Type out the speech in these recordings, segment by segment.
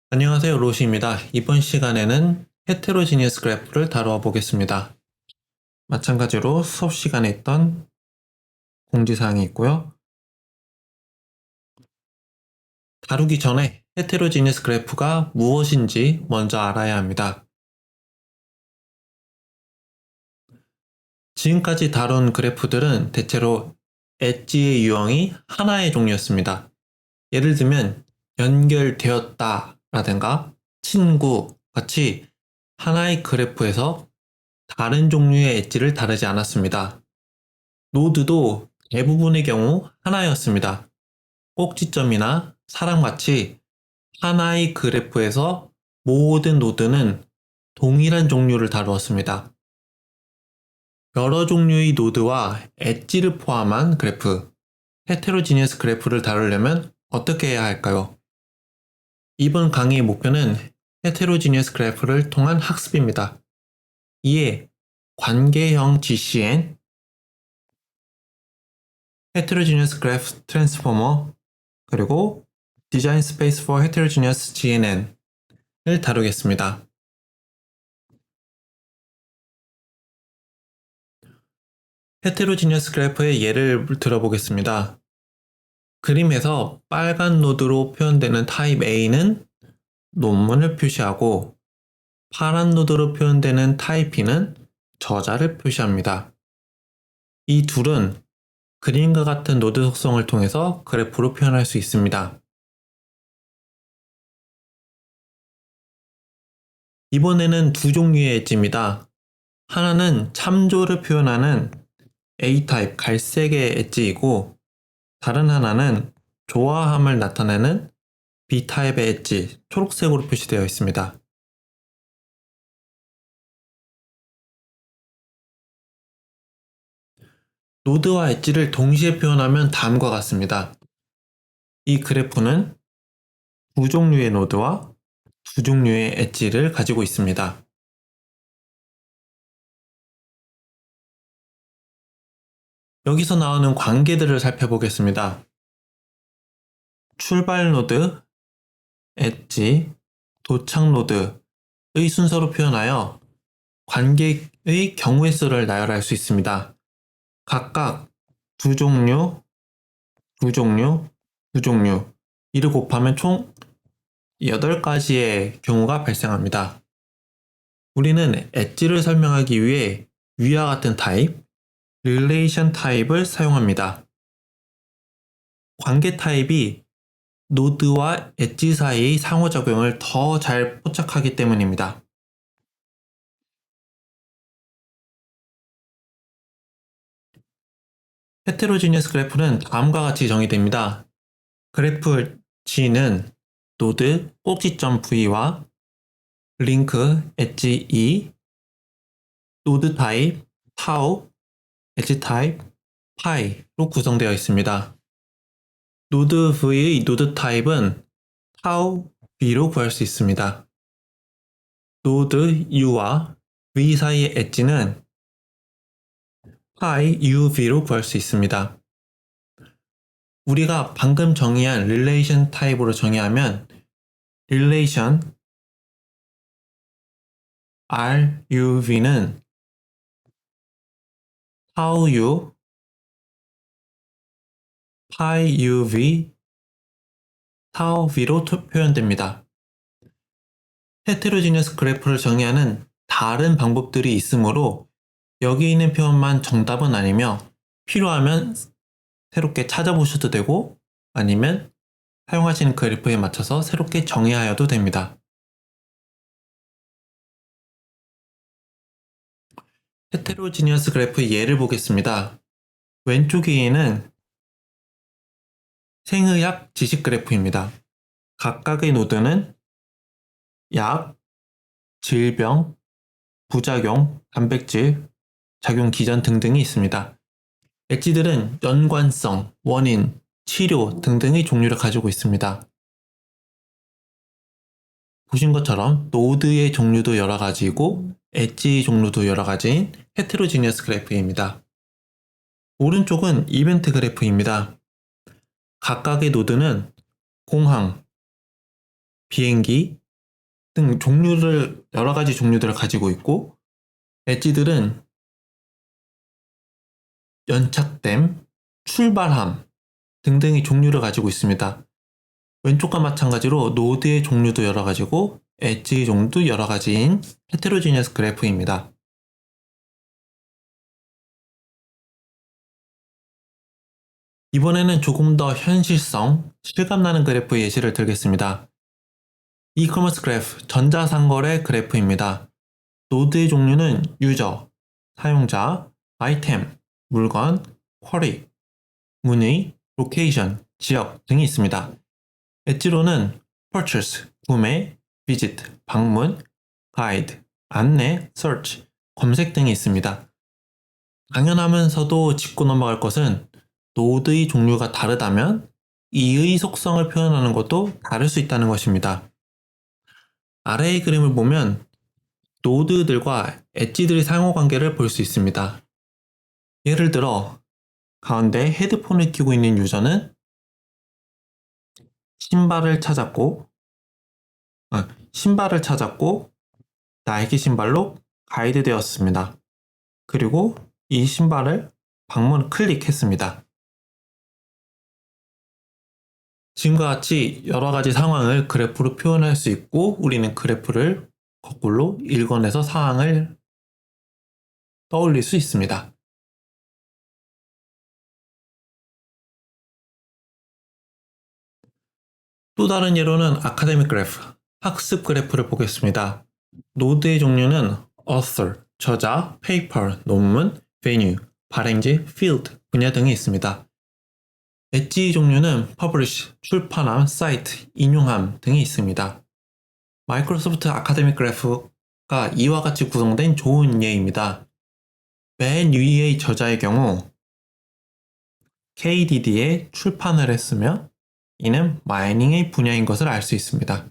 안녕하세요, 로시입니다. 이번 시간에는 헤테로지니어스 그래프를 다루어 보겠습니다. 마찬가지로 수업 시간에 있던 공지사항이 있고요. 다루기 전에 헤테로지니어스 그래프가 무엇인지 먼저 알아야 합니다. 지금까지 다룬 그래프들은 대체로 엣지의 유형이 하나의 종류였습니다. 예를 들면 연결되었다 라든가 친구 같이 하나의 그래프에서 다른 종류의 엣지를 다루지 않았습니다. 노드도 대부분의 경우 하나였습니다. 꼭지점이나 사람같이 하나의 그래프에서 모든 노드는 동일한 종류를 다루었습니다. 여러 종류의 노드와 엣지를 포함한 그래프, 헤테로지니어스 그래프를 다루려면 어떻게 해야 할까요? 이번 강의의 목표는 헤테로지니어스 그래프를 통한 학습입니다. 이에 관계형 GCN, Heterogeneous Graph Transformer, 그리고 Design Space for Heterogeneous GNN을 다루겠습니다. 헤테로지니어스 그래프의 예를 들어보겠습니다. 그림에서 빨간 노드로 표현되는 타입 A는 논문을 표시하고 파란 노드로 표현되는 타입 B는 저자를 표시합니다. 이 둘은 그림과 같은 노드 속성을 통해서 그래프로 표현할 수 있습니다. 이번에는 두 종류의 엣지입니다. 하나는 참조를 표현하는 A타입 갈색의 엣지이고 다른 하나는 조화함을 나타내는 B타입의 엣지 초록색으로 표시되어 있습니다. 노드와 엣지를 동시에 표현하면 다음과 같습니다. 이 그래프는 두 종류의 노드와 두 종류의 엣지를 가지고 있습니다. 여기서 나오는 관계들을 살펴보겠습니다. 출발 노드, 엣지, 도착 노드의 순서로 표현하여 관계의 경우의 수를 나열할 수 있습니다. 각각 두 종류, 두 종류, 두 종류 이를 곱하면 총 8가지의 경우가 발생합니다. 우리는 엣지를 설명하기 위해 위와 같은 타입, 릴레이션 타입을 사용합니다. 관계 타입이 노드와 엣지 사이의 상호작용을 더 잘 포착하기 때문입니다. 헤테로지니어스 그래프는 다음과 같이 정의됩니다. 그래프 G는 노드 꼭지점 V와 링크 엣지 E, 노드 타입 타우, 엣지 타입 파이로 구성되어 있습니다. 노드 V의 노드 타입은 타우 V로 구할 수 있습니다. 노드 U와 V 사이의 엣지는 파이 UV로 구할 수 있습니다. 우리가 방금 정의한 릴레이션 타입으로 정의하면 릴레이션 RUV는 타우 U, 파이 UV, 타우 V로 표현됩니다. 헤테로지니어스 그래프를 정의하는 다른 방법들이 있으므로 여기 있는 표현만 정답은 아니며 필요하면 새롭게 찾아보셔도 되고 아니면 사용하시는 그래프에 맞춰서 새롭게 정의하여도 됩니다. 헤테로지니어스 그래프의 예를 보겠습니다. 왼쪽에는 생의학 지식 그래프입니다. 각각의 노드는 약, 질병, 부작용, 단백질, 작용 기전 등등이 있습니다. 엣지들은 연관성, 원인, 치료 등등의 종류를 가지고 있습니다. 보신 것처럼 노드의 종류도 여러 가지이고 엣지의 종류도 여러 가지인 헤테로지니어스 그래프입니다. 오른쪽은 이벤트 그래프입니다. 각각의 노드는 공항, 비행기 등 여러 가지 종류들을 가지고 있고, 엣지들은 연착됨, 출발함 등등의 종류를 가지고 있습니다. 왼쪽과 마찬가지로 노드의 종류도 여러 가지고 엣지의 종류도 여러 가지인 헤테로지니어스 그래프입니다. 이번에는 조금 더 현실성, 실감나는 그래프 예시를 들겠습니다. 이커머스 그래프, 전자상거래 그래프입니다. 노드의 종류는 유저, 사용자, 아이템, 물건, 쿼리, 문의, 로케이션, 지역 등이 있습니다. 엣지로는 purchase, 구매, visit, 방문, guide, 안내, search, 검색 등이 있습니다. 당연하면서도 짚고 넘어갈 것은 노드의 종류가 다르다면 이의 속성을 표현하는 것도 다를 수 있다는 것입니다. 아래의 그림을 보면 노드들과 엣지들의 상호관계를 볼 수 있습니다. 예를 들어 가운데 헤드폰을 끼고 있는 유저는 신발을 찾았고 나이키 신발로 가이드 되었습니다. 그리고 이 신발을 방문 클릭했습니다. 지금과 같이 여러 가지 상황을 그래프로 표현할 수 있고, 우리는 그래프를 거꾸로 일관해서 사항을 떠올릴 수 있습니다. 또 다른 예로는 아카데믹 그래프, 학습 그래프를 보겠습니다. 노드의 종류는 author, 저자, paper, 논문, venue, 발행지, field, 분야 등이 있습니다. 엣지의 종류는 publish, 출판함, cite, 인용함 등이 있습니다. 마이크로소프트 아카데믹 그래프가 이와 같이 구성된 좋은 예입니다. 맨 위의 저자의 경우 KDD에 출판을 했으며 이는 마이닝의 분야인 것을 알 수 있습니다.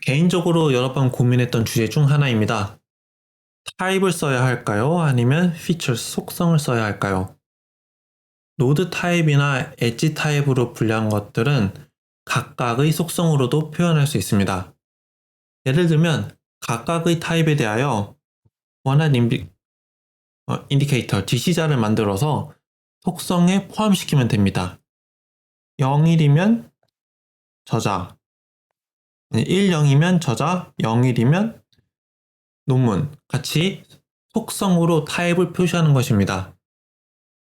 개인적으로 여러 번 고민했던 주제 중 하나입니다. 타입을 써야 할까요? 아니면 피처 속성을 써야 할까요? 노드 타입이나 엣지 타입으로 분류한 것들은 각각의 속성으로도 표현할 수 있습니다. 예를 들면 각각의 타입에 대하여 원하는 인디케이터, 지시자를 만들어서 속성에 포함시키면 됩니다. 01이면 저자, 10이면 저자, 01이면 논문 같이 속성으로 타입을 표시하는 것입니다.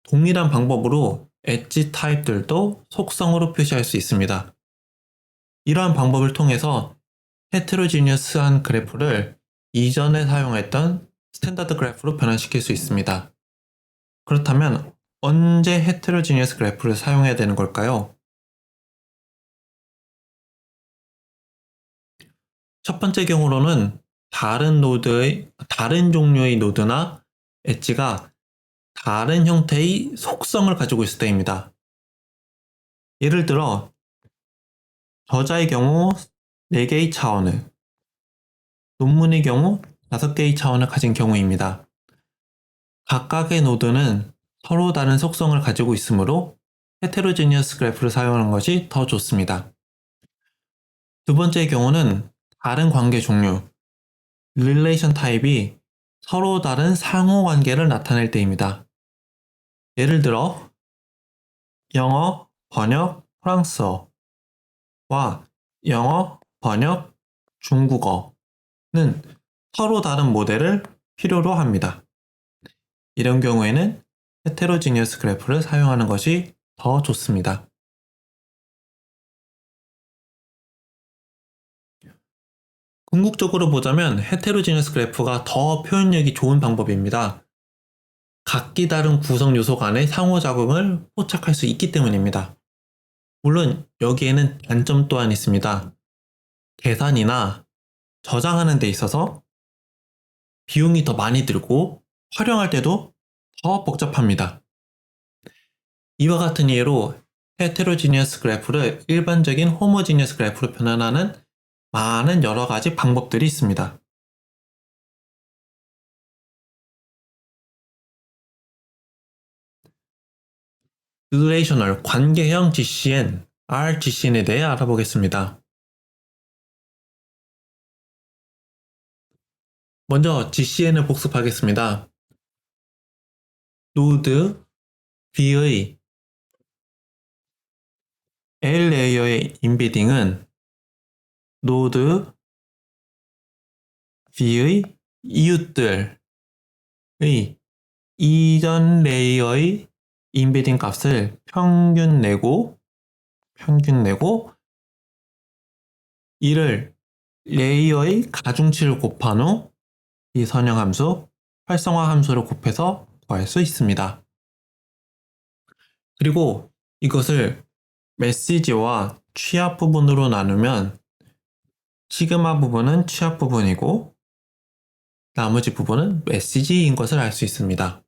동일한 방법으로 엣지 타입들도 속성으로 표시할 수 있습니다. 이러한 방법을 통해서 헤테로지니어스한 그래프를 이전에 사용했던 스탠다드 그래프로 변환시킬 수 있습니다. 그렇다면 언제 헤테로지니어스 그래프를 사용해야 되는 걸까요? 첫 번째 경우로는 다른 종류의 노드나 엣지가 다른 형태의 속성을 가지고 있을 때입니다. 예를 들어 저자의 경우 4개의 차원을, 논문의 경우 5개의 차원을 가진 경우입니다. 각각의 노드는 서로 다른 속성을 가지고 있으므로 헤테로지니어스 그래프를 사용하는 것이 더 좋습니다. 두 번째의 경우는 다른 관계 종류, 릴레이션 타입이 서로 다른 상호관계를 나타낼 때입니다. 예를 들어 영어, 번역, 프랑스어와 영어, 번역, 중국어는 서로 다른 모델을 필요로 합니다. 이런 경우에는 헤테로지니어스 그래프를 사용하는 것이 더 좋습니다. 궁극적으로 보자면 헤테로지니어스 그래프가 더 표현력이 좋은 방법입니다. 각기 다른 구성 요소 간의 상호작용을 포착할 수 있기 때문입니다. 물론 여기에는 단점 또한 있습니다. 계산이나 저장하는 데 있어서 비용이 더 많이 들고 활용할 때도 더 복잡합니다. 이와 같은 예로 헤테로지니어스 그래프를 일반적인 호모지니어스 그래프로 변환하는 많은 여러 가지 방법들이 있습니다. relational 관계형 GCN, RGCN에 대해 알아보겠습니다. 먼저 GCN을 복습하겠습니다. 노드 V의 L 레이어의 인베딩은 노드 V의 이웃들의 이전 레이어의 인베딩 값을 평균 내고 이를 레이어의 가중치를 곱한 후 이 선형함수, 활성화 함수를 곱해서 구할 수 있습니다. 그리고 이것을 메시지와 취합 부분으로 나누면 시그마 부분은 취합 부분이고 나머지 부분은 메시지인 것을 알 수 있습니다.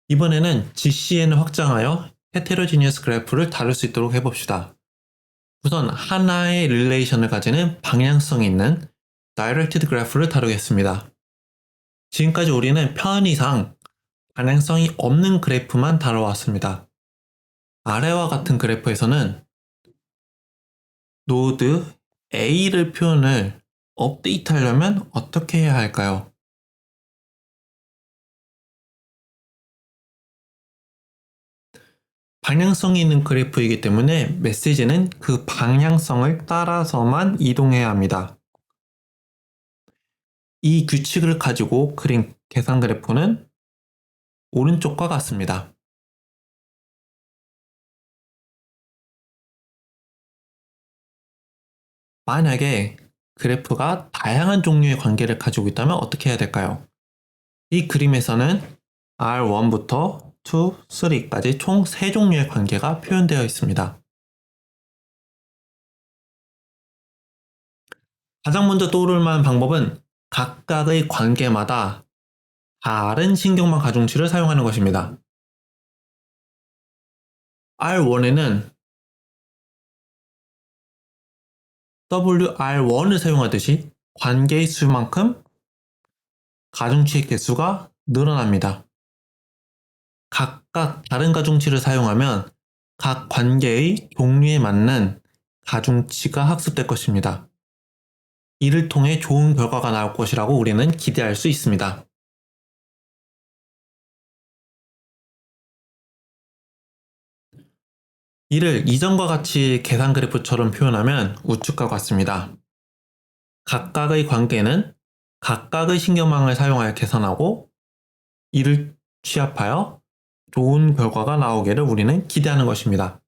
이번에는 GCN을 확장하여 헤테로지니어스 그래프를 다룰 수 있도록 해봅시다. 우선 하나의 릴레이션을 가지는 방향성이 있는 Directed 그래프를 다루겠습니다. 지금까지 우리는 편의상 방향성이 없는 그래프만 다뤄왔습니다. 아래와 같은 그래프에서는 노드 A를 표현을 업데이트하려면 어떻게 해야 할까요? 방향성이 있는 그래프이기 때문에 메시지는 그 방향성을 따라서만 이동해야 합니다. 이 규칙을 가지고 그린 계산 그래프는 오른쪽과 같습니다. 만약에 그래프가 다양한 종류의 관계를 가지고 있다면 어떻게 해야 될까요? 이 그림에서는 R1부터 2, 3까지 총 3종류의 관계가 표현되어 있습니다. 가장 먼저 떠오를 만한 방법은 각각의 관계마다 다른 신경망 가중치를 사용하는 것입니다. R1에는 WR1을 사용하듯이 관계의 수만큼 가중치의 개수가 늘어납니다. 각각 다른 가중치를 사용하면 각 관계의 종류에 맞는 가중치가 학습될 것입니다. 이를 통해 좋은 결과가 나올 것이라고 우리는 기대할 수 있습니다. 이를 이전과 같이 계산 그래프처럼 표현하면 우측과 같습니다. 각각의 관계는 각각의 신경망을 사용하여 계산하고 이를 취합하여 좋은 결과가 나오기를 우리는 기대하는 것입니다.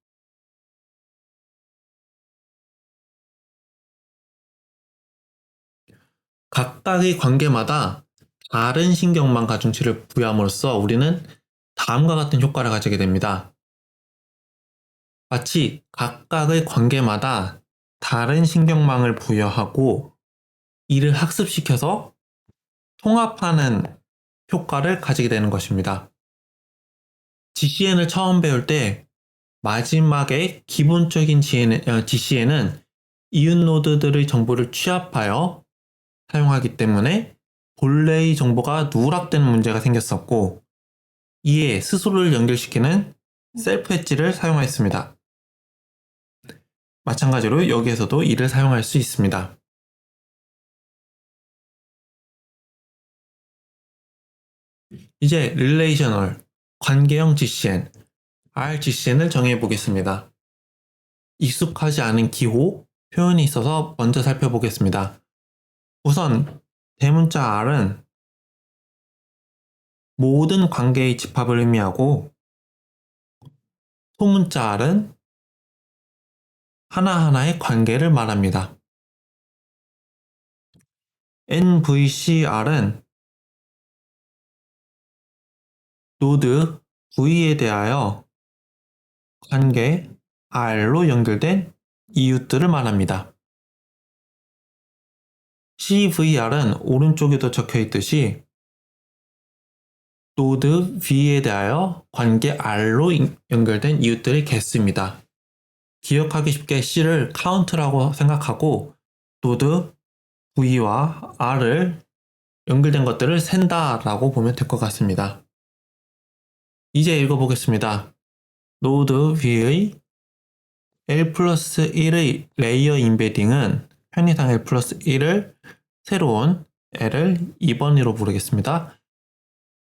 각각의 관계마다 다른 신경망 가중치를 부여함으로써 우리는 다음과 같은 효과를 가지게 됩니다. 마치 각각의 관계마다 다른 신경망을 부여하고 이를 학습시켜서 통합하는 효과를 가지게 되는 것입니다. GCN을 처음 배울 때 마지막에 기본적인 GCN은 이웃 노드들의 정보를 취합하여 사용하기 때문에 본래의 정보가 누락되는 문제가 생겼었고 이에 스스로를 연결시키는 셀프 엣지를 사용하였습니다. 마찬가지로 여기에서도 이를 사용할 수 있습니다. 이제 릴레이셔널 관계형 GCN, RGCN을 정해 보겠습니다. 익숙하지 않은 기호, 표현이 있어서 먼저 살펴보겠습니다. 우선 대문자 R은 모든 관계의 집합을 의미하고 소문자 R은 하나하나의 관계를 말합니다. NVCR은 노드 V에 대하여 관계 R로 연결된 이웃들을 말합니다. CVR은 오른쪽에도 적혀 있듯이 노드 V에 대하여 관계 R로 연결된 이웃들의 개수입니다. 기억하기 쉽게 C를 카운트라고 생각하고 노드 V와 R을 연결된 것들을 센다라고 보면 될 것 같습니다. 이제 읽어보겠습니다. 노드 V의 L 플러스 1의 레이어 인베딩은 편의상 L 플러스 1을 새로운 L을 2번으로 부르겠습니다.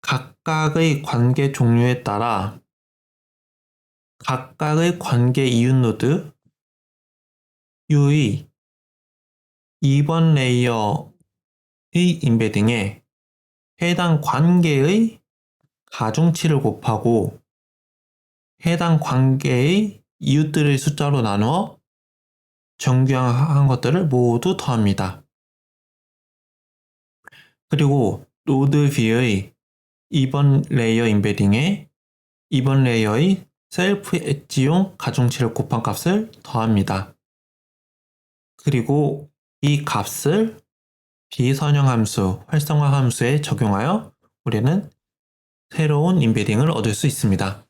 각각의 관계 종류에 따라 각각의 관계 이웃 노드 U의 2번 레이어의 인베딩에 해당 관계의 가중치를 곱하고 해당 관계의 이웃들의 숫자로 나누어 정규항한 것들을 모두 더합니다. 그리고 노드 V의 2번 레이어 인베딩에 2번 레이어의 셀프 엣지용 가중치를 곱한 값을 더합니다. 그리고 이 값을 비선형 함수, 활성화 함수에 적용하여 우리는 새로운 인베딩을 얻을 수 있습니다.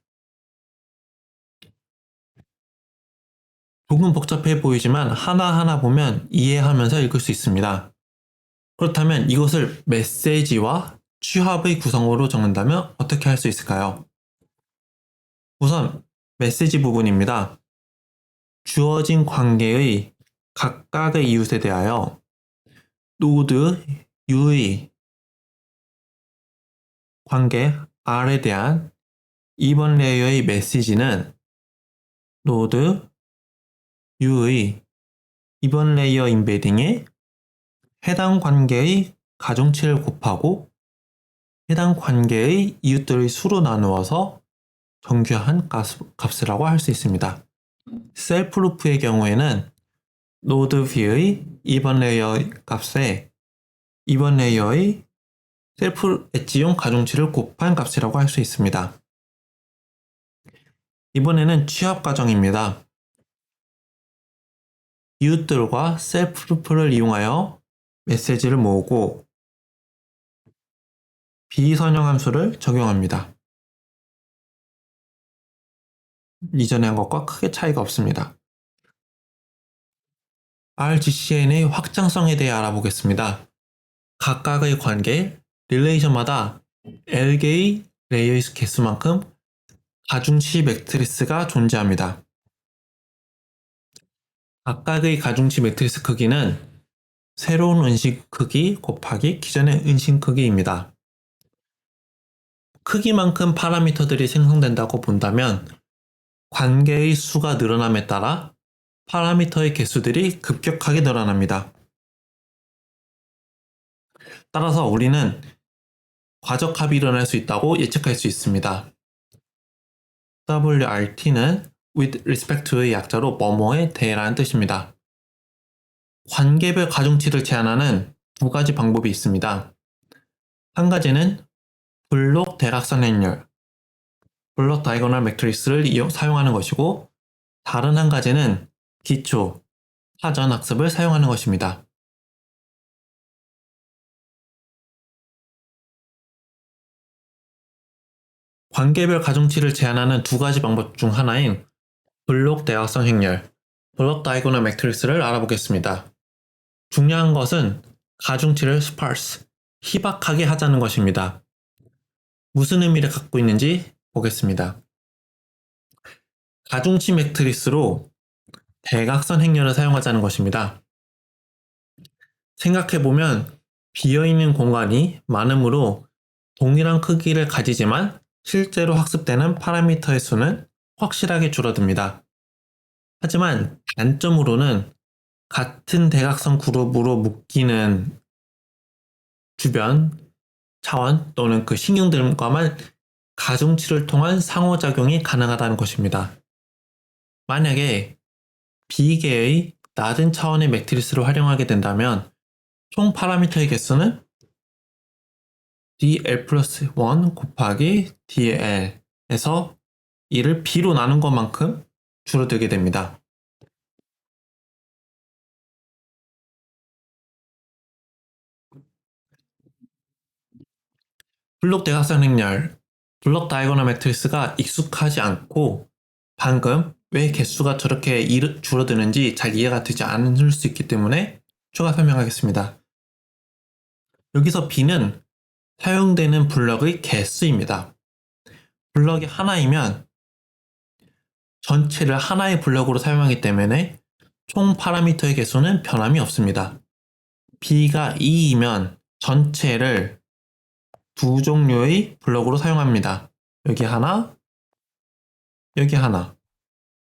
조금 복잡해 보이지만 하나하나 보면 이해하면서 읽을 수 있습니다. 그렇다면 이것을 메시지와 취합의 구성으로 적는다면 어떻게 할 수 있을까요? 우선 메시지 부분입니다. 주어진 관계의 각각의 이웃에 대하여 노드 U의 관계 R에 대한 2번 레이어의 메시지는 노드 U의 2번 레이어 인베딩에 해당 관계의 가중치를 곱하고 해당 관계의 이웃들의 수로 나누어서 정규한 값이라고 할 수 있습니다. 셀프 루프의 경우에는 노드 V의 2번 레이어 값에 2번 레이어의 셀프 엣지용 가중치를 곱한 값이라고 할 수 있습니다. 이번에는 취합 과정입니다. 이웃들과 셀프 루프를 이용하여 메시지를 모으고 비선형 함수를 적용합니다. 이전에 한 것과 크게 차이가 없습니다. RGCN의 확장성에 대해 알아보겠습니다. 각각의 관계, 릴레이션마다 L개의 레이어의 개수만큼 가중치 매트리스가 존재합니다. 각각의 가중치 매트리스 크기는 새로운 은식 크기 곱하기 기존의 은식 크기입니다. 크기만큼 파라미터들이 생성된다고 본다면 관계의 수가 늘어남에 따라 파라미터의 개수들이 급격하게 늘어납니다. 따라서 우리는 과적합이 일어날 수 있다고 예측할 수 있습니다. WRT는 with respect to의 약자로 뭐뭐에 대해라는 뜻입니다. 관계별 가중치를 제한하는 두 가지 방법이 있습니다. 한 가지는 블록 대각선 행렬, 블록 다이고널 매트릭스를 사용하는 것이고 다른 한 가지는 기초, 사전 학습을 사용하는 것입니다. 관계별 가중치를 제한하는 두 가지 방법 중 하나인 블록 대각선 행렬, 블록 다이고널 매트릭스를 알아보겠습니다. 중요한 것은 가중치를 스파르스, 희박하게 하자는 것입니다. 무슨 의미를 갖고 있는지 보겠습니다. 가중치 매트리스로 대각선 행렬을 사용하자는 것입니다. 생각해보면 비어있는 공간이 많으므로 동일한 크기를 가지지만 실제로 학습되는 파라미터의 수는 확실하게 줄어듭니다. 하지만 단점으로는 같은 대각선 그룹으로 묶이는 주변, 차원 또는 그 신경들과만 가중치를 통한 상호작용이 가능하다는 것입니다. 만약에 비계의 낮은 차원의 매트리스를 활용하게 된다면 총 파라미터의 개수는 dl 플러스 1 곱하기 dl에서 이를 b로 나눈 것만큼 줄어들게 됩니다. 블록 대각선 행렬, 블록 다이고널 매트리스가 익숙하지 않고 방금 왜 개수가 저렇게 줄어드는지 잘 이해가 되지 않을 수 있기 때문에 추가 설명하겠습니다. 여기서 B는 사용되는 블럭의 개수입니다. 블럭이 하나이면 전체를 하나의 블럭으로 사용하기 때문에 총 파라미터의 개수는 변함이 없습니다. B가 2이면 전체를 두 종류의 블럭으로 사용합니다. 여기 하나, 여기 하나.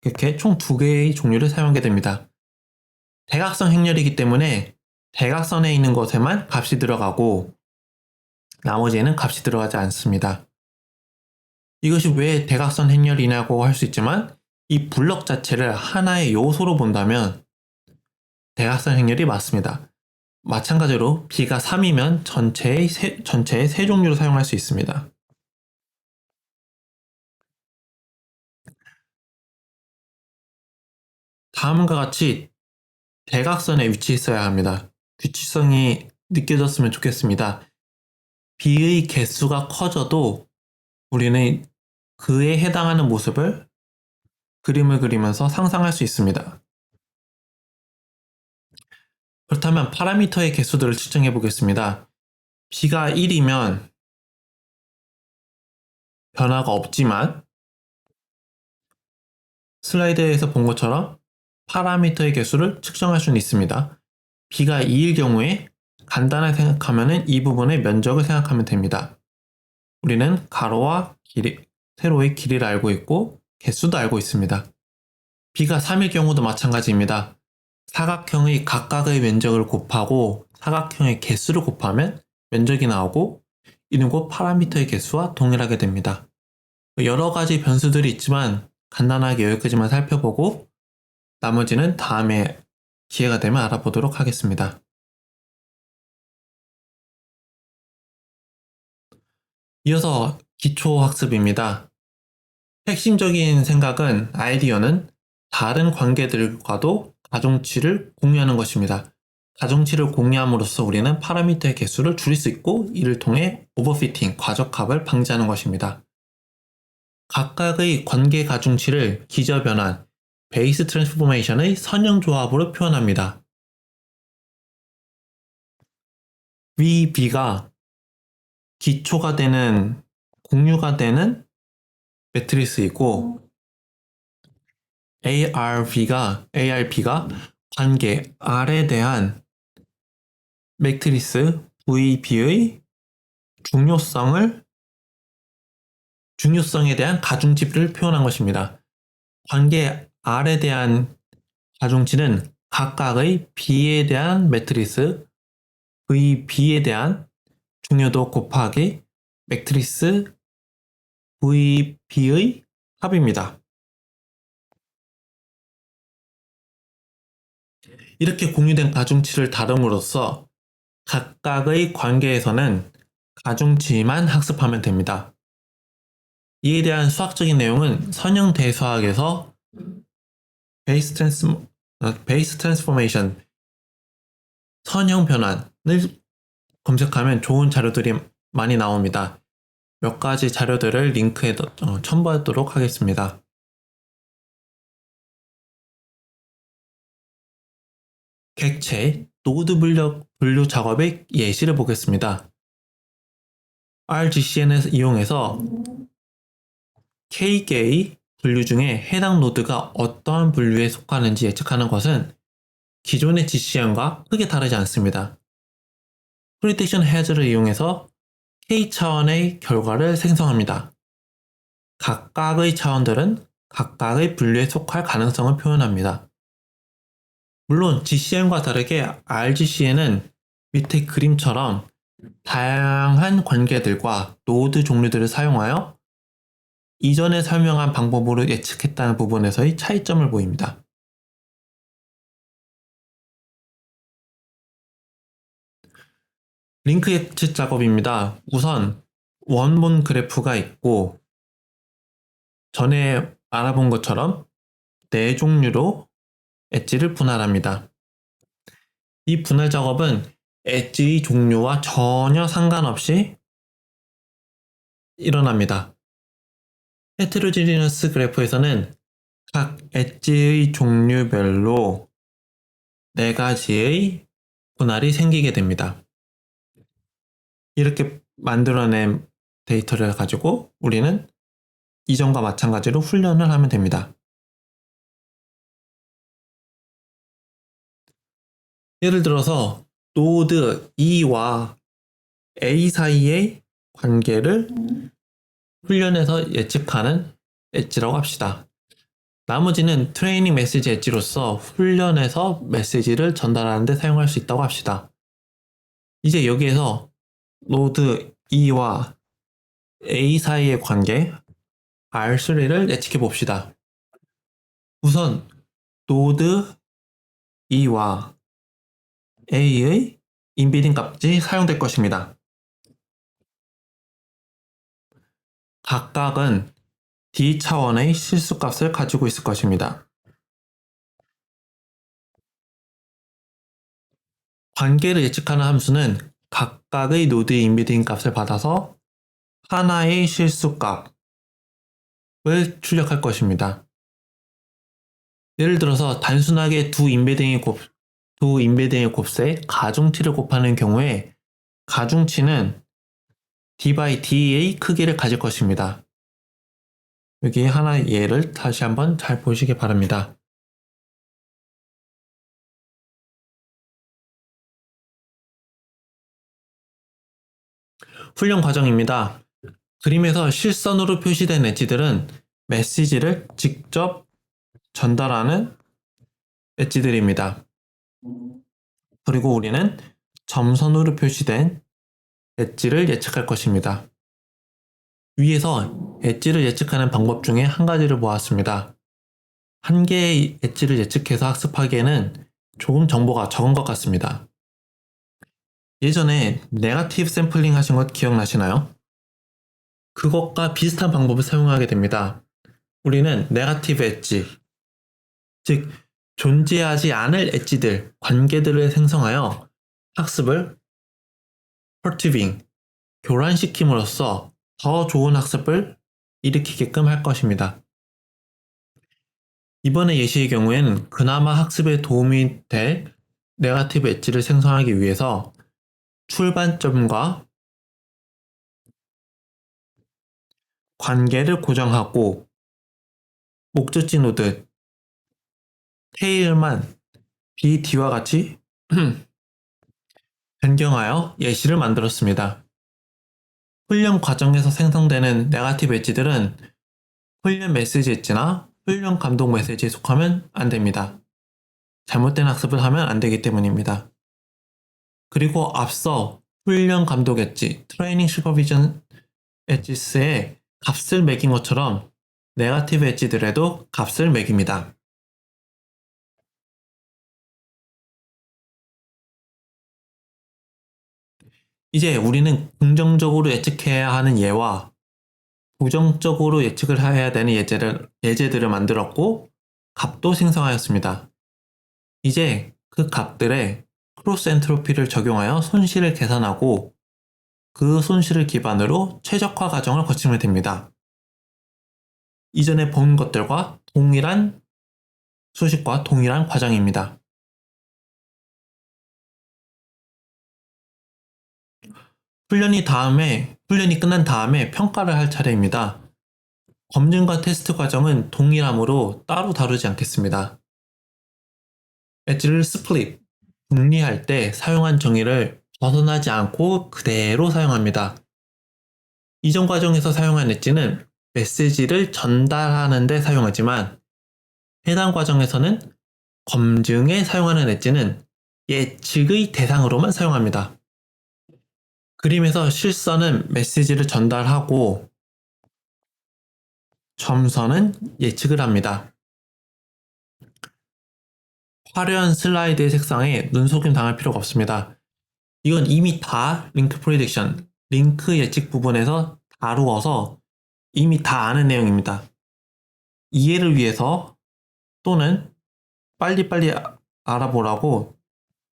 이렇게 총 두 개의 종류를 사용하게 됩니다. 대각선 행렬이기 때문에 대각선에 있는 것에만 값이 들어가고 나머지에는 값이 들어가지 않습니다. 이것이 왜 대각선 행렬이냐고 할 수 있지만 이 블럭 자체를 하나의 요소로 본다면 대각선 행렬이 맞습니다. 마찬가지로 B가 3이면 전체의 세 종류로 사용할 수 있습니다. 다음과 같이 대각선에 위치했어야 합니다. 규칙성이 느껴졌으면 좋겠습니다. B의 개수가 커져도 우리는 그에 해당하는 모습을 그림을 그리면서 상상할 수 있습니다. 그렇다면 파라미터의 개수들을 측정해 보겠습니다. B가 1이면 변화가 없지만 슬라이드에서 본 것처럼 파라미터의 개수를 측정할 수는 있습니다. B가 2일 경우에 간단하게 생각하면 이 부분의 면적을 생각하면 됩니다. 우리는 가로와 세로의 길이를 알고 있고 개수도 알고 있습니다. B가 3일 경우도 마찬가지입니다. 사각형의 각각의 면적을 곱하고 사각형의 개수를 곱하면 면적이 나오고 이는 곧 파라미터의 개수와 동일하게 됩니다. 여러 가지 변수들이 있지만 간단하게 여기까지만 살펴보고 나머지는 다음에 기회가 되면 알아보도록 하겠습니다. 이어서 기초학습입니다. 핵심적인 생각은 아이디어는 다른 관계들과도 가중치를 공유하는 것입니다. 가중치를 공유함으로써 우리는 파라미터의 개수를 줄일 수 있고 이를 통해 오버피팅, 과적합을 방지하는 것입니다. 각각의 관계 가중치를 기저변환, 베이스 트랜스포메이션의 선형조합으로 표현합니다. VB가 기초가 되는, 공유가 되는 매트리스이고 ARB가 관계 R에 대한 매트리스 VB의 중요성에 대한 가중치를 표현한 것입니다. 관계 R에 대한 가중치는 각각의 B에 대한 매트리스 VB에 대한 중요도 곱하기 매트리스 VB의 합입니다. 이렇게 공유된 가중치를 다룸으로써 각각의 관계에서는 가중치만 학습하면 됩니다. 이에 대한 수학적인 내용은 선형대수학에서 베이스 트랜스포메이션, 선형 변환을 검색하면 좋은 자료들이 많이 나옵니다. 몇 가지 자료들을 링크에 첨부하도록 하겠습니다. 객체 노드 분류 작업의 예시를 보겠습니다. RGCN을 이용해서 K개의 분류 중에 해당 노드가 어떠한 분류에 속하는지 예측하는 것은 기존의 GCN과 크게 다르지 않습니다. 프리딕션 해즈를 이용해서 K차원의 결과를 생성합니다. 각각의 차원들은 각각의 분류에 속할 가능성을 표현합니다. 물론 GCN과 다르게 RGCN은 밑에 그림처럼 다양한 관계들과 노드 종류들을 사용하여 이전에 설명한 방법으로 예측했다는 부분에서의 차이점을 보입니다. 링크 예측 작업입니다. 우선 원본 그래프가 있고 전에 알아본 것처럼 네 종류로 엣지를 분할합니다. 이 분할 작업은 엣지의 종류와 전혀 상관없이 일어납니다. 헤테로지니어스 그래프에서는 각 엣지의 종류별로 4가지의 분할이 생기게 됩니다. 이렇게 만들어낸 데이터를 가지고 우리는 이전과 마찬가지로 훈련을 하면 됩니다. 예를 들어서 노드 E와 A 사이의 관계를 훈련해서 예측하는 엣지라고 합시다. 나머지는 트레이닝 메시지 엣지로서 훈련해서 메시지를 전달하는 데 사용할 수 있다고 합시다. 이제 여기에서 노드 E와 A 사이의 관계 R3를 예측해 봅시다. 우선 노드 E와 A의 인비딩 값이 사용될 것입니다. 각각은 D 차원의 실수값을 가지고 있을 것입니다. 관계를 예측하는 함수는 각각의 노드의 인비딩 값을 받아서 하나의 실수값을 출력할 것입니다. 예를 들어서 단순하게 두 인베딩의 곱셈 가중치를 곱하는 경우에 가중치는 d by d의 크기를 가질 것입니다. 여기 하나 예를 다시 한번 잘 보시기 바랍니다. 훈련 과정입니다. 그림에서 실선으로 표시된 엣지들은 메시지를 직접 전달하는 엣지들입니다. 그리고 우리는 점선으로 표시된 엣지를 예측할 것입니다. 위에서 엣지를 예측하는 방법 중에 한 가지를 보았습니다. 한 개의 엣지를 예측해서 학습하기에는 조금 정보가 적은 것 같습니다. 예전에 네거티브 샘플링 하신 것 기억나시나요? 그것과 비슷한 방법을 사용하게 됩니다. 우리는 네거티브 엣지, 즉 존재하지 않을 엣지들, 관계들을 생성하여 학습을 퍼티빙, 교란시킴으로써 더 좋은 학습을 일으키게끔 할 것입니다. 이번의 예시의 경우에는 그나마 학습에 도움이 될 네거티브 엣지를 생성하기 위해서 출발점과 관계를 고정하고 목적지 노드 테일만 BD와 같이 변경하여 예시를 만들었습니다. 훈련 과정에서 생성되는 네거티브 엣지들은 훈련 메시지 엣지나 훈련 감독 메시지에 속하면 안 됩니다. 잘못된 학습을 하면 안 되기 때문입니다. 그리고 앞서 훈련 감독 엣지, 트레이닝 슈퍼비전 엣지스의 값을 매긴 것처럼 네거티브 엣지들에도 값을 매깁니다. 이제 우리는 긍정적으로 예측해야 하는 예와 부정적으로 예측을 해야 되는 예제들을 만들었고 값도 생성하였습니다. 이제 그 값들에 크로스 엔트로피를 적용하여 손실을 계산하고 그 손실을 기반으로 최적화 과정을 거치면 됩니다. 이전에 본 것들과 동일한 수식과 동일한 과정입니다. 훈련이 끝난 다음에 평가를 할 차례입니다. 검증과 테스트 과정은 동일하므로 따로 다루지 않겠습니다. 엣지를 스플릿, 분리할 때 사용한 정의를 벗어나지 않고 그대로 사용합니다. 이전 과정에서 사용한 엣지는 메시지를 전달하는 데 사용하지만 해당 과정에서는 검증에 사용하는 엣지는 예측의 대상으로만 사용합니다. 그림에서 실선은 메시지를 전달하고 점선은 예측을 합니다. 화려한 슬라이드의 색상에 눈속임 당할 필요가 없습니다. 이건 이미 다 링크 프리딕션, 링크 예측 부분에서 다루어서 이미 다 아는 내용입니다. 이해를 위해서 또는 빨리빨리 알아보라고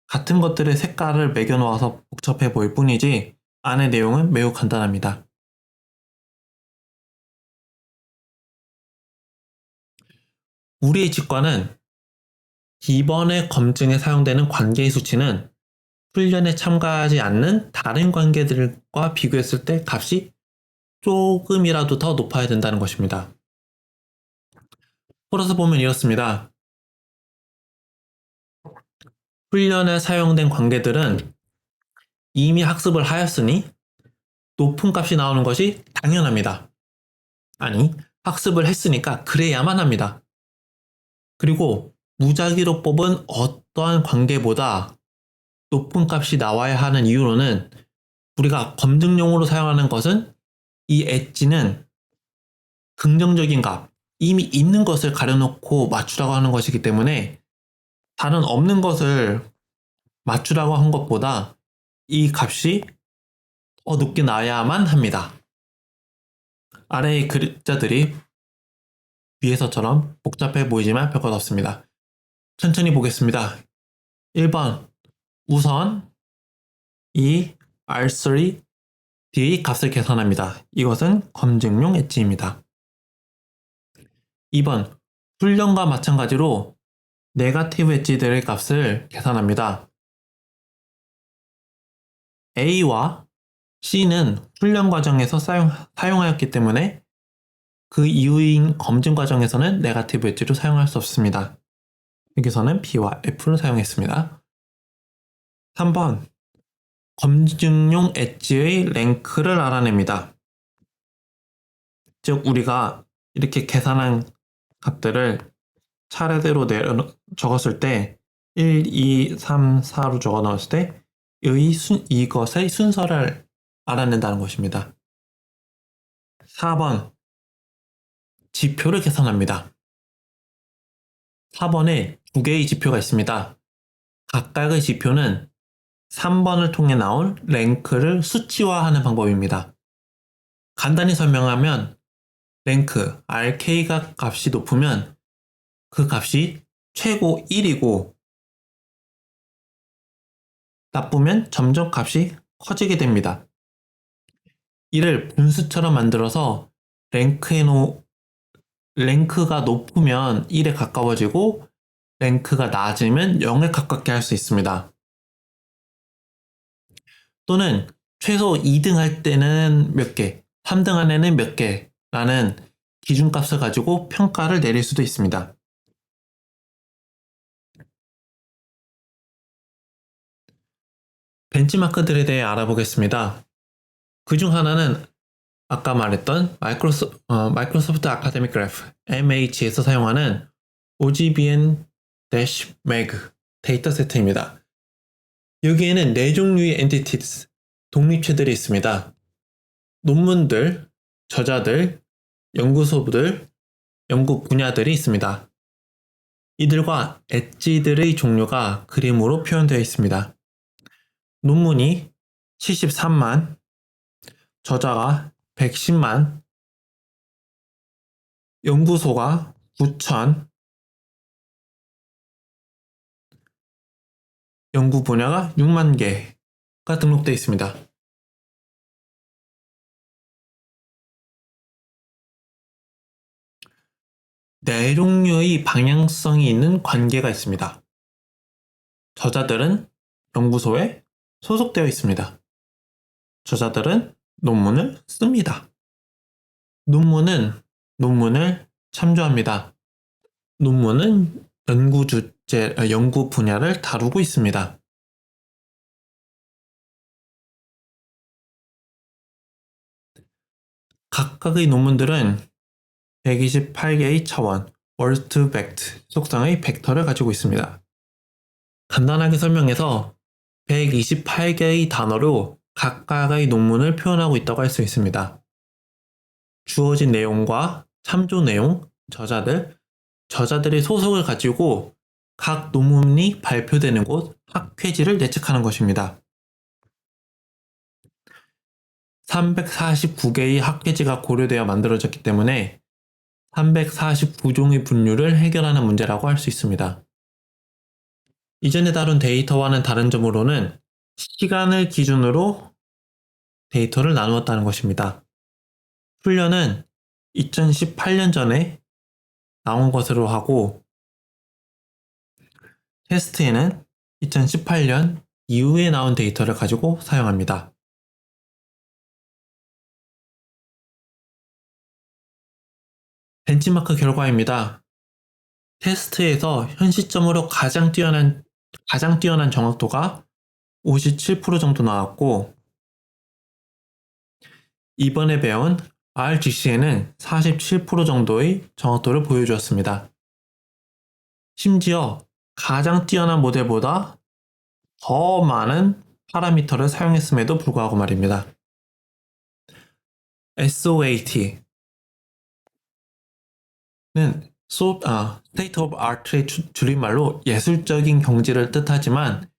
같은 것들의 색깔을 매겨놓아서 복잡해 보일 뿐이지 안의 내용은 매우 간단합니다. 우리의 직관은 이번에 검증에 사용되는 관계의 수치는 훈련에 참가하지 않는 다른 관계들과 비교했을 때 값이 조금이라도 더 높아야 된다는 것입니다. 풀어서 보면 이렇습니다. 훈련에 사용된 관계들은 이미 학습을 하였으니 높은 값이 나오는 것이 당연합니다. 아니, 학습을 했으니까 그래야만 합니다. 그리고 무작위로 뽑은 어떠한 관계보다 높은 값이 나와야 하는 이유로는 우리가 검증용으로 사용하는 것은 이 엣지는 긍정적인 값, 이미 있는 것을 가려놓고 맞추라고 하는 것이기 때문에 다른 없는 것을 맞추라고 한 것보다 이 값이 더 높게 나야만 합니다. 아래의 글자들이 위에서처럼 복잡해 보이지만 별것 없습니다. 천천히 보겠습니다. 1번 우선 이 R3 D의 값을 계산합니다. 이것은 검증용 엣지입니다. 2번 훈련과 마찬가지로 네거티브 엣지들의 값을 계산합니다. A와 C는 훈련 과정에서 사용하였기 때문에 그 이후인 검증 과정에서는 네거티브 엣지로 사용할 수 없습니다. 여기서는 B와 F를 사용했습니다. 3번 검증용 엣지의 랭크를 알아냅니다. 즉 우리가 이렇게 계산한 값들을 차례대로 적었을 때 1, 2, 3, 4로 적어 넣었을 때 이것의 순서를 알아낸다는 것입니다. 4번 지표를 계산합니다. 4번에 두 개의 지표가 있습니다. 각각의 지표는 3번을 통해 나온 랭크를 수치화하는 방법입니다. 간단히 설명하면 랭크 RK가 값이 높으면 그 값이 최고 1이고 나쁘면 점점 값이 커지게 됩니다. 이를 분수처럼 만들어서 랭크가 높으면 1에 가까워지고 랭크가 낮으면 0에 가깝게 할 수 있습니다. 또는 최소 2등 할 때는 몇 개, 3등 안에는 몇 개라는 기준값을 가지고 평가를 내릴 수도 있습니다. 벤치마크들에 대해 알아보겠습니다. 그 중 하나는 아까 말했던 마이크로소프트 아카데믹 그래프 MH에서 사용하는 OGBN-MEG 데이터 세트입니다. 여기에는 4종류의 엔티티스, 독립체들이 있습니다. 논문들, 저자들, 연구소들, 연구 분야들이 있습니다. 이들과 엣지들의 종류가 그림으로 표현되어 있습니다. 논문이 73만, 저자가 110만, 연구소가 9천, 연구 분야가 6만 개가 등록되어 있습니다. 네 종류의 방향성이 있는 관계가 있습니다. 저자들은 연구소에 소속되어 있습니다. 저자들은 논문을 씁니다. 논문은 논문을 참조합니다. 논문은 연구 분야를 다루고 있습니다. 각각의 논문들은 128개의 차원, 월스트 벡트 속성의 벡터를 가지고 있습니다. 간단하게 설명해서 128개의 단어로 각각의 논문을 표현하고 있다고 할 수 있습니다. 주어진 내용과 참조 내용, 저자들의 소속을 가지고 각 논문이 발표되는 곳, 학회지를 예측하는 것입니다. 349개의 학회지가 고려되어 만들어졌기 때문에 349종의 분류를 해결하는 문제라고 할 수 있습니다. 이전에 다룬 데이터와는 다른 점으로는 시간을 기준으로 데이터를 나누었다는 것입니다. 훈련은 2018년 전에 나온 것으로 하고 테스트에는 2018년 이후에 나온 데이터를 가지고 사용합니다. 벤치마크 결과입니다. 테스트에서 현 시점으로 가장 뛰어난 정확도가 57% 정도 나왔고, 이번에 배운 RGC에는 47% 정도의 정확도를 보여주었습니다. 심지어 가장 뛰어난 모델보다 더 많은 파라미터를 사용했음에도 불구하고 말입니다. SOAT는 State of Art의 줄임말로 예술적인 경지를 뜻하지만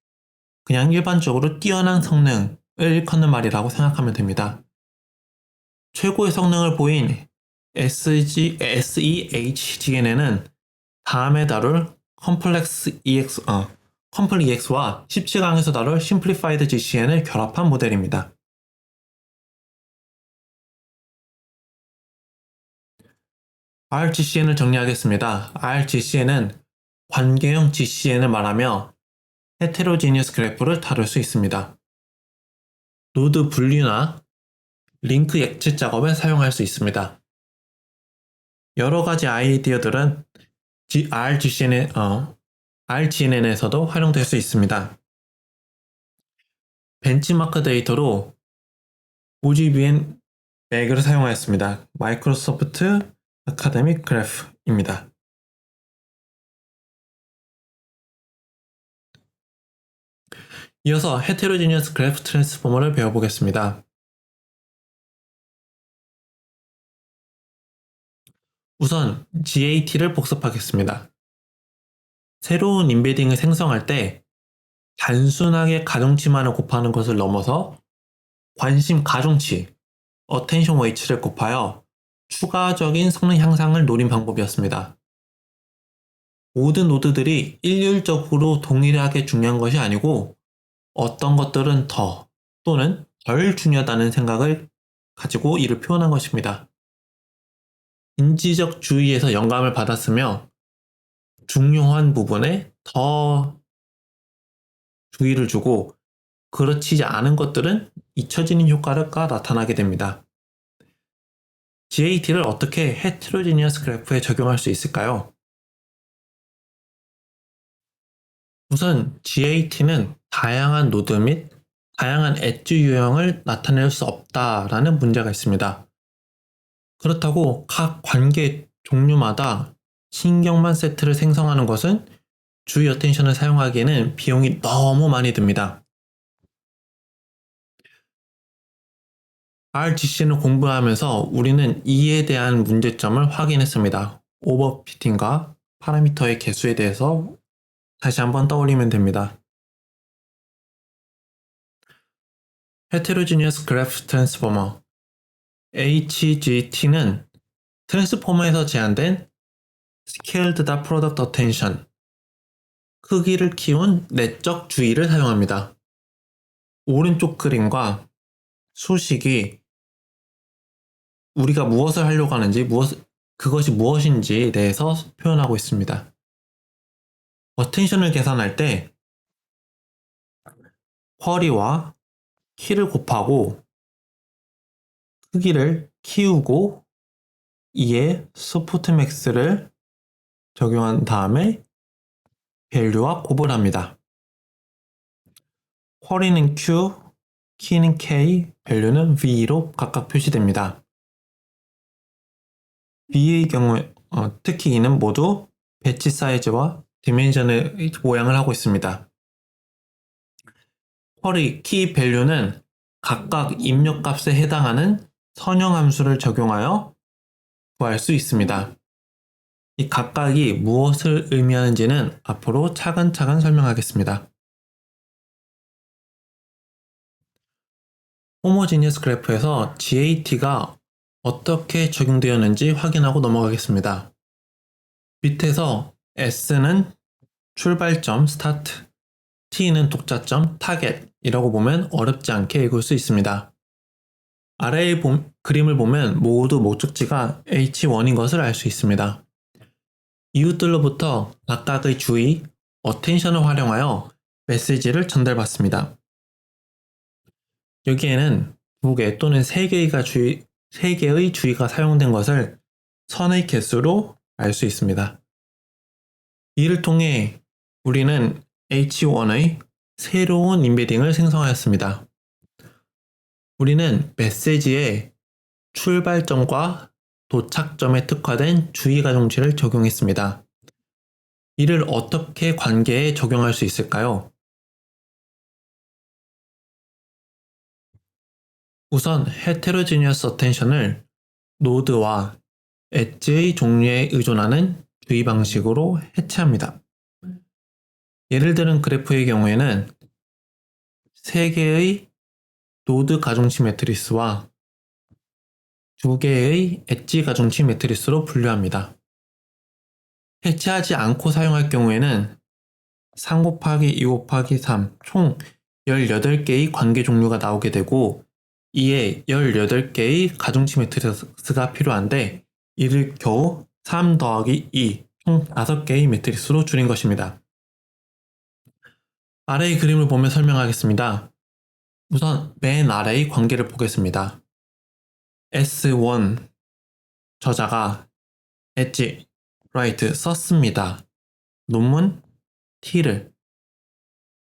그냥 일반적으로 뛰어난 성능을 일컫는 말이라고 생각하면 됩니다. 최고의 성능을 보인 SEHGN에는 다음에 다룰 컴플렉스 EX와 17강에서 다룰 심플리파이드 GCN을 결합한 모델입니다. RGCN을 정리하겠습니다. RGCN은 관계형 GCN을 말하며 헤테로지니어스 그래프를 다룰 수 있습니다. 노드 분류나 링크 예측 작업에 사용할 수 있습니다. 여러 가지 아이디어들은 RGNN에서도 활용될 수 있습니다. 벤치마크 데이터로 OGBN 맥을 사용하였습니다. 마이크로소프트 아카데믹 그래프입니다. 이어서 헤테로지니어스 그래프 트랜스포머를 배워보겠습니다. 우선 GAT를 복습하겠습니다. 새로운 인베딩을 생성할 때 단순하게 가중치만을 곱하는 것을 넘어서 관심 가중치, attention weight를 곱하여 추가적인 성능 향상을 노린 방법이었습니다. 모든 노드들이 일률적으로 동일하게 중요한 것이 아니고 어떤 것들은 더 또는 덜 중요하다는 생각을 가지고 이를 표현한 것입니다. 인지적 주의에서 영감을 받았으며 중요한 부분에 더 주의를 주고 그렇지 않은 것들은 잊혀지는 효과가 나타나게 됩니다. GAT를 어떻게 헤테로지니어스 그래프에 적용할 수 있을까요? 우선 GAT는 다양한 노드 및 다양한 엣지 유형을 나타낼 수 없다라는 문제가 있습니다. 그렇다고 각 관계 종류마다 신경만 세트를 생성하는 것은 주의 어텐션을 사용하기에는 비용이 너무 많이 듭니다. RGC를 공부하면서 우리는 이에 대한 문제점을 확인했습니다. 오버피팅과 파라미터의 개수에 대해서 다시 한번 떠올리면 됩니다. 헤테로지니어스 그래프 트랜스포머 HGT는 트랜스포머에서 제한된 Scaled Product Attention 크기를 키운 내적 주의를 사용합니다. 오른쪽 그림과 수식이 우리가 무엇을 하려고 하는지 그것이 무엇인지에 대해서 표현하고 있습니다. 어텐션을 계산할 때 쿼리와 키를 곱하고 크기를 키우고 이에 소프트맥스를 적용한 다음에 밸류와 곱을 합니다. 쿼리는 Q, 키는 K, 밸류는 V로 각각 표시됩니다. V의 경우에 특히 이는 모두 배치 사이즈와 디멘션의 모양을 하고 있습니다. 쿼리, 키, 밸류는 각각 입력값에 해당하는 선형함수를 적용하여 구할 수 있습니다. 이 각각이 무엇을 의미하는지는 앞으로 차근차근 설명하겠습니다. 호모지니어스 그래프에서 GAT가 어떻게 적용되었는지 확인하고 넘어가겠습니다. 밑에서 S는 출발점, 스타트, T는 독자점, 타겟이라고 보면 어렵지 않게 읽을 수 있습니다. 아래의 그림을 보면 모두 목적지가 H1인 것을 알 수 있습니다. 이웃들로부터 각각의 주의, 어텐션을 활용하여 메시지를 전달받습니다. 여기에는 2개 또는 3개의 주의가 사용된 것을 선의 개수로 알 수 있습니다. 이를 통해 우리는 H1의 새로운 임베딩을 생성하였습니다. 우리는 메시지에 출발점과 도착점에 특화된 주의 가중치를 적용했습니다. 이를 어떻게 관계에 적용할 수 있을까요? 우선 heterogeneous attention을 노드와 엣지의 종류에 의존하는 주의 방식으로 해체합니다. 예를 들은 그래프의 경우에는 3개의 노드 가중치 매트리스와 2개의 엣지 가중치 매트리스로 분류합니다. 해체하지 않고 사용할 경우에는 3 곱하기 2 곱하기 3 총 18개의 관계 종류가 나오게 되고 이에 18개의 가중치 매트리스가 필요한데 이를 겨우 3 더하기 2 총 5개의 매트리스로 줄인 것입니다. 아래의 그림을 보며 설명하겠습니다. 우선 맨 아래의 관계를 보겠습니다. S1 저자가 엣지, 라이트 썼습니다. 논문 T를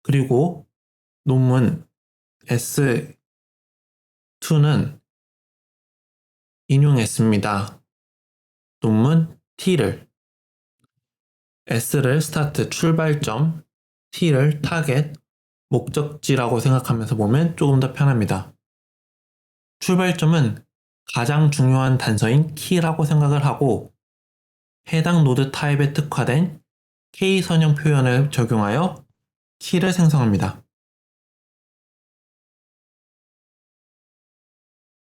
그리고 논문 S2는 인용했습니다. 논문 T를 S를 스타트 출발점, T를 타겟, 목적지라고 생각하면서 보면 조금 더 편합니다. 출발점은 가장 중요한 단서인 키라고 생각을 하고 해당 노드 타입에 특화된 K 선형 표현을 적용하여 키를 생성합니다.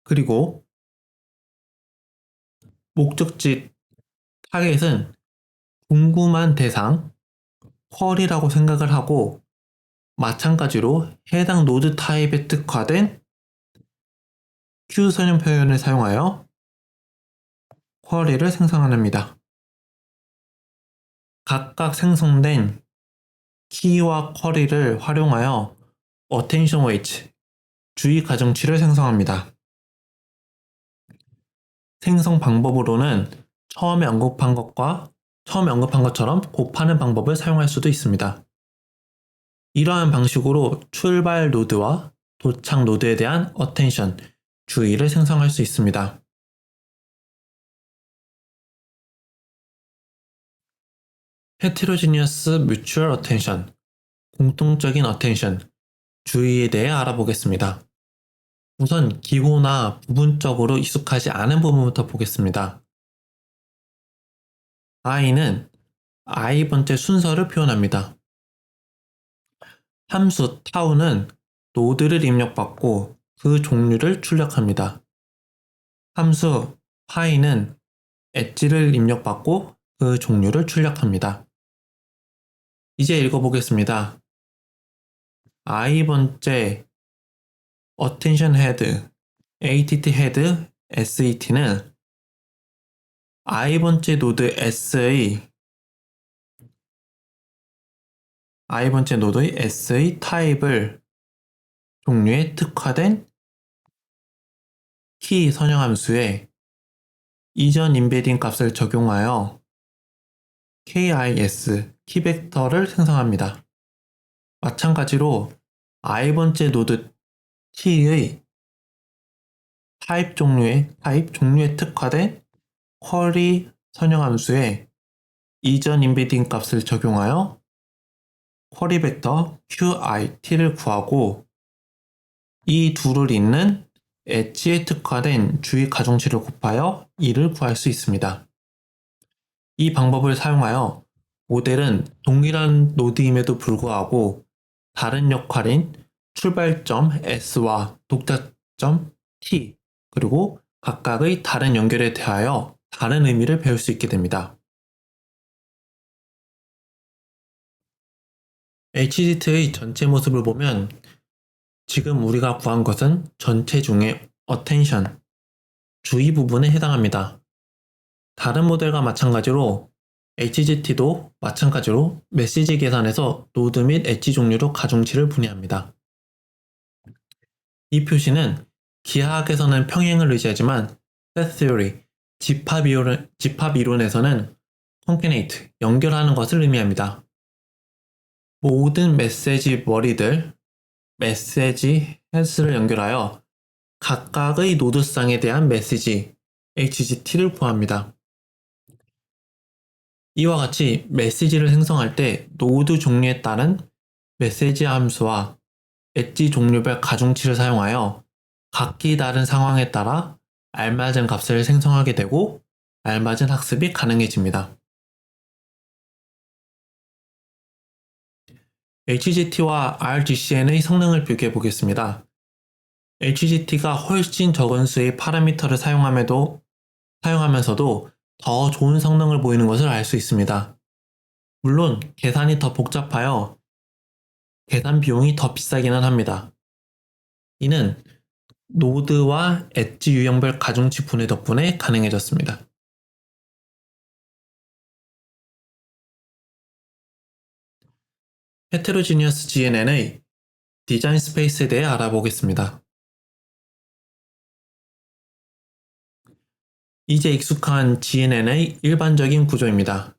그리고 목적지 타겟은 궁금한 대상 쿼리라고 생각을 하고 마찬가지로 해당 노드 타입에 특화된 Q 선형 표현을 사용하여 쿼리를 생성합니다. 각각 생성된 키와 쿼리를 활용하여 attention weight, 주의 가중치를 생성합니다. 생성 방법으로는 처음에 언급한 것처럼 곱하는 방법을 사용할 수도 있습니다. 이러한 방식으로 출발 노드와 도착 노드에 대한 attention, 주의를 생성할 수 있습니다. heterogeneous mutual attention, 공통적인 attention, 주의에 대해 알아보겠습니다. 우선 기호나 부분적으로 익숙하지 않은 부분부터 보겠습니다. I는 I번째 순서를 표현합니다. 함수 타우는 노드를 입력받고 그 종류를 출력합니다. 함수 파이는 엣지를 입력받고 그 종류를 출력합니다. 이제 읽어보겠습니다. I번째 attention head, att head, set는 I번째 노드 S의 타입을 종류에 특화된 키 선형함수에 이전 임베딩 값을 적용하여 KIS, 키벡터를 생성합니다. 마찬가지로 I번째 노드 T의 타입 종류에 특화된 쿼리 선형함수에 이전 임베딩 값을 적용하여 쿼리 벡터 QIT를 구하고 이 둘을 잇는 엣지에 특화된 주의 가중치를 곱하여 이를 구할 수 있습니다. 이 방법을 사용하여 모델은 동일한 노드임에도 불구하고 다른 역할인 출발점 S와 도착점 T 그리고 각각의 다른 연결에 대하여 다른 의미를 배울 수 있게 됩니다. HZT의 전체 모습을 보면 지금 우리가 구한 것은 전체 중에 attention, 주의 부분에 해당합니다. 다른 모델과 마찬가지로 HGT도 마찬가지로 메시지 계산에서 노드 및 엣지 종류로 가중치를 분해합니다. 이 표시는 기하학에서는 평행을 의지하지만 set theory, 집합 이론에서는 concatenate, 연결하는 것을 의미합니다. 모든 메시지 머리들, 메시지 헤드를 연결하여 각각의 노드쌍에 대한 메시지, HGT를 구합니다. 이와 같이 메시지를 생성할 때 노드 종류에 따른 메시지 함수와 엣지 종류별 가중치를 사용하여 각기 다른 상황에 따라 알맞은 값을 생성하게 되고 알맞은 학습이 가능해집니다. HGT와 RGCN의 성능을 비교해 보겠습니다. HGT가 훨씬 적은 수의 파라미터를 사용하면서도 더 좋은 성능을 보이는 것을 알 수 있습니다. 물론 계산이 더 복잡하여 계산 비용이 더 비싸기는 합니다. 이는 노드와 엣지 유형별 가중치 분해 덕분에 가능해졌습니다. 헤테로지니어스 GNN의 디자인 스페이스에 대해 알아보겠습니다. 이제 익숙한 GNN의 일반적인 구조입니다.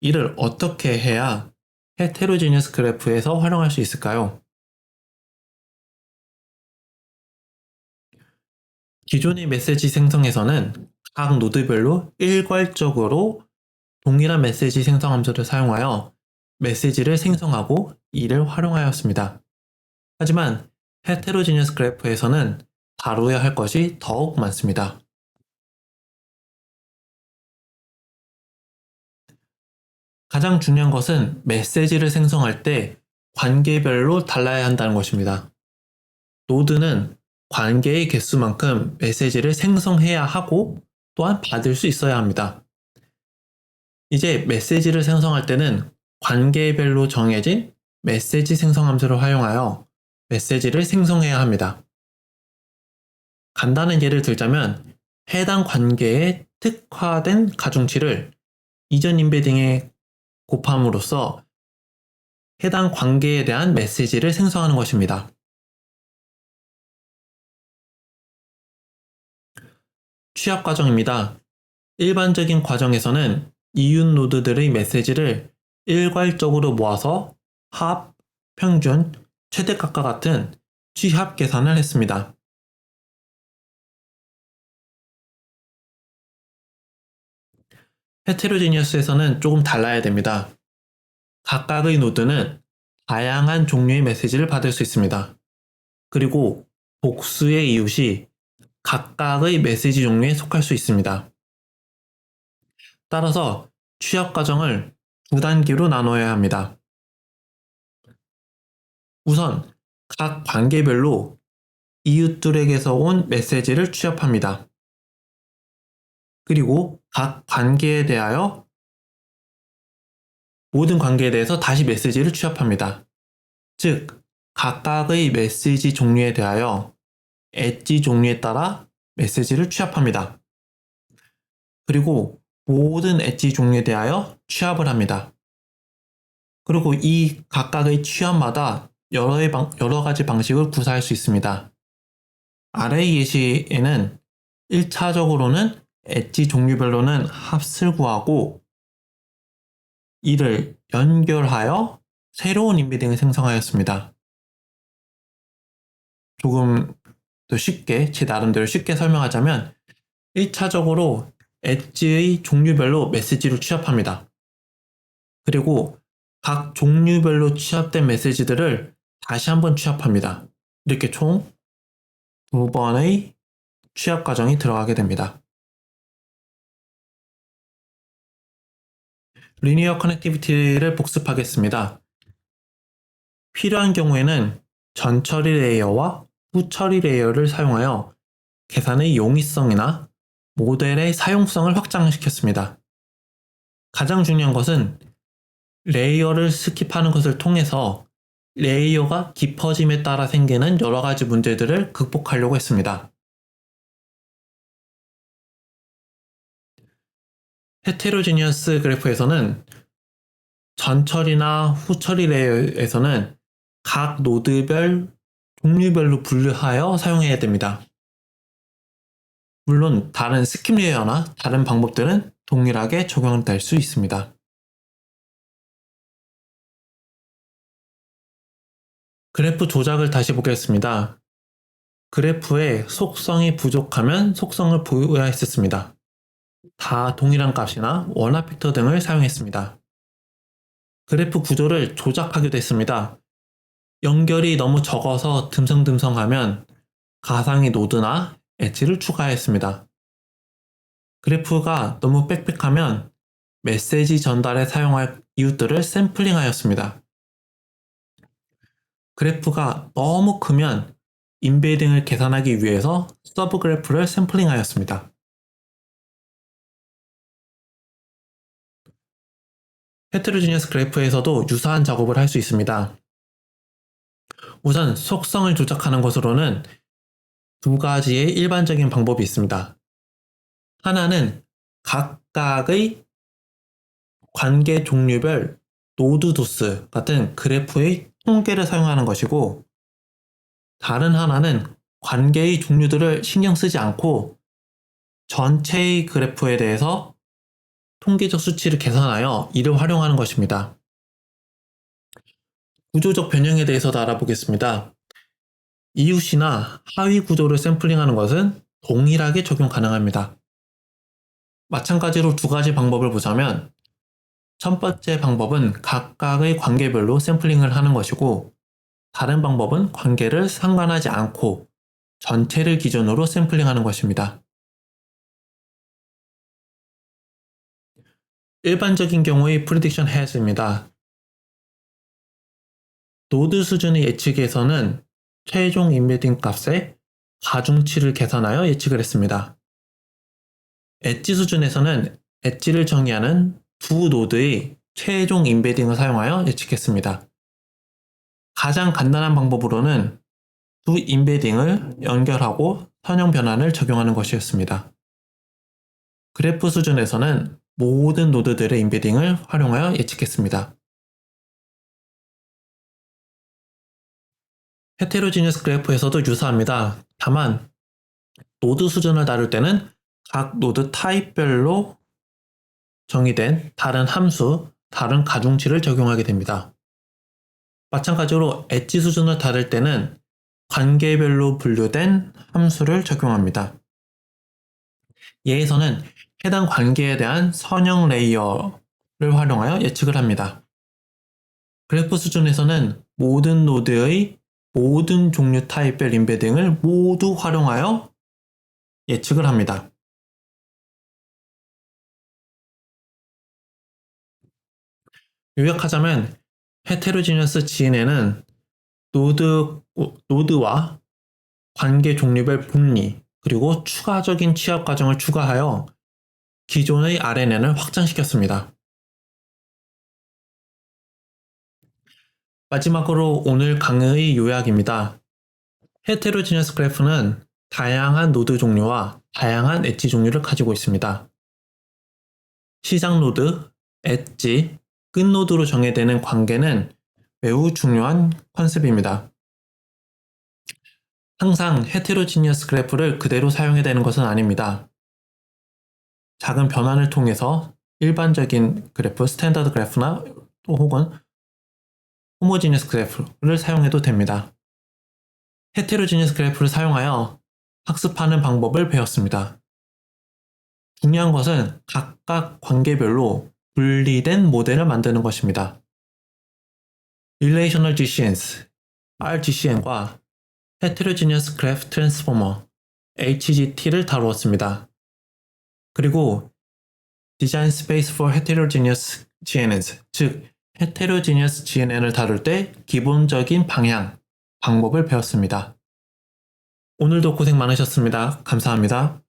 이를 어떻게 해야 헤테로지니어스 그래프에서 활용할 수 있을까요? 기존의 메시지 생성에서는 각 노드별로 일괄적으로 동일한 메시지 생성 함수를 사용하여 메시지를 생성하고 이를 활용하였습니다. 하지만 헤테로지니어스 그래프에서는 다루어야 할 것이 더욱 많습니다. 가장 중요한 것은 메시지를 생성할 때 관계별로 달라야 한다는 것입니다. 노드는 관계의 개수만큼 메시지를 생성해야 하고 또한 받을 수 있어야 합니다. 이제 메시지를 생성할 때는 관계별로 정해진 메시지 생성 함수를 활용하여 메시지를 생성해야 합니다. 간단한 예를 들자면 해당 관계에 특화된 가중치를 이전 임베딩에 곱함으로써 해당 관계에 대한 메시지를 생성하는 것입니다. 취합 과정입니다. 일반적인 과정에서는 이웃 노드들의 메시지를 일괄적으로 모아서 합, 평균, 최대값과 같은 취합 계산을 했습니다. 헤테로지니어스에서는 조금 달라야 됩니다. 각각의 노드는 다양한 종류의 메시지를 받을 수 있습니다. 그리고 복수의 이웃이 각각의 메시지 종류에 속할 수 있습니다. 따라서 취합 과정을 두 단계로 나눠야 합니다. 우선 각 관계별로 이웃들에게서 온 메시지를 취합합니다. 그리고 각 관계에 대하여 모든 관계에 대해서 다시 메시지를 취합합니다. 즉, 각각의 메시지 종류에 대하여 엣지 종류에 따라 메시지를 취합합니다. 그리고 모든 엣지 종류에 대하여 취합을 합니다. 그리고 이 각각의 취합마다 여러 가지 방식을 구사할 수 있습니다. 아래의 예시에는 1차적으로는 엣지 종류별로는 합을 구하고 이를 연결하여 새로운 임베딩을 생성하였습니다. 조금 더 쉽게, 제 나름대로 쉽게 설명하자면 1차적으로 엣지의 종류별로 메시지를 취합합니다. 그리고 각 종류별로 취합된 메시지들을 다시 한번 취합합니다. 이렇게 총 2번의 취합 과정이 들어가게 됩니다. 리니어 커넥티비티를 복습하겠습니다. 필요한 경우에는 전 처리 레이어와 후 처리 레이어를 사용하여 계산의 용이성이나 모델의 사용성을 확장시켰습니다. 가장 중요한 것은 레이어를 스킵하는 것을 통해서 레이어가 깊어짐에 따라 생기는 여러 가지 문제들을 극복하려고 했습니다. 헤테로지니어스 그래프에서는 전처리나 후처리 레이어에서는 각 노드별 종류별로 분류하여 사용해야 됩니다. 물론 다른 스킵 레이어나 다른 방법들은 동일하게 적용될 수 있습니다. 그래프 조작을 다시 보겠습니다. 그래프에 속성이 부족하면 속성을 부여했었습니다. 다 동일한 값이나 원화 팩터 등을 사용했습니다. 그래프 구조를 조작하기도 했습니다. 연결이 너무 적어서 듬성듬성하면 가상의 노드나 엣지를 추가했습니다. 그래프가 너무 빽빽하면 메시지 전달에 사용할 이웃들을 샘플링하였습니다. 그래프가 너무 크면 인베딩을 계산하기 위해서 서브 그래프를 샘플링하였습니다. 헤테로지니어스 그래프에서도 유사한 작업을 할 수 있습니다. 우선 속성을 조작하는 것으로는 두 가지의 일반적인 방법이 있습니다. 하나는 각각의 관계 종류별 노드 도스 같은 그래프의 통계를 사용하는 것이고, 다른 하나는 관계의 종류들을 신경 쓰지 않고 전체의 그래프에 대해서 통계적 수치를 계산하여 이를 활용하는 것입니다. 구조적 변형에 대해서도 알아보겠습니다. 이웃이나 하위 구조를 샘플링하는 것은 동일하게 적용 가능합니다. 마찬가지로 두 가지 방법을 보자면, 첫 번째 방법은 각각의 관계별로 샘플링을 하는 것이고, 다른 방법은 관계를 상관하지 않고 전체를 기준으로 샘플링하는 것입니다. 일반적인 경우의 프리딕션 해스입니다. 노드 수준의 예측에서는 최종 인베딩 값의 가중치를 계산하여 예측을 했습니다. 엣지 수준에서는 엣지를 정의하는 두 노드의 최종 인베딩을 사용하여 예측했습니다. 가장 간단한 방법으로는 두 인베딩을 연결하고 선형 변환을 적용하는 것이었습니다. 그래프 수준에서는 모든 노드들의 인베딩을 활용하여 예측했습니다. 헤테로지니어스 그래프에서도 유사합니다. 다만 노드 수준을 다룰 때는 각 노드 타입별로 정의된 다른 함수, 다른 가중치를 적용하게 됩니다. 마찬가지로 엣지 수준을 다룰 때는 관계별로 분류된 함수를 적용합니다. 예에서는 해당 관계에 대한 선형 레이어를 활용하여 예측을 합니다. 그래프 수준에서는 모든 노드의 모든 종류 타입별 인베딩을 모두 활용하여 예측을 합니다. 요약하자면 헤테로지니어스 GNN은 노드와 관계 종류별 분리, 그리고 추가적인 취합 과정을 추가하여 기존의 RNN을 확장시켰습니다. 마지막으로 오늘 강의의 요약입니다. 헤테로지니어스 그래프는 다양한 노드 종류와 다양한 엣지 종류를 가지고 있습니다. 시작 노드, 엣지, 끝 노드로 정의되는 관계는 매우 중요한 컨셉입니다. 항상 헤테로지니어스 그래프를 그대로 사용해야 되는 것은 아닙니다. 작은 변환을 통해서 일반적인 그래프, 스탠다드 그래프나 또 혹은 호모지니어스 그래프를 사용해도 됩니다. 헤테로지니어스 그래프를 사용하여 학습하는 방법을 배웠습니다. 중요한 것은 각각 관계별로 분리된 모델을 만드는 것입니다. Relational GCNs, RGCN과 Heterogeneous Graph Transformer, HGT를 다루었습니다. 그리고 Design Space for Heterogeneous GNNs, 즉 Heterogeneous GNN을 다룰 때 기본적인 방향, 방법을 배웠습니다. 오늘도 고생 많으셨습니다. 감사합니다.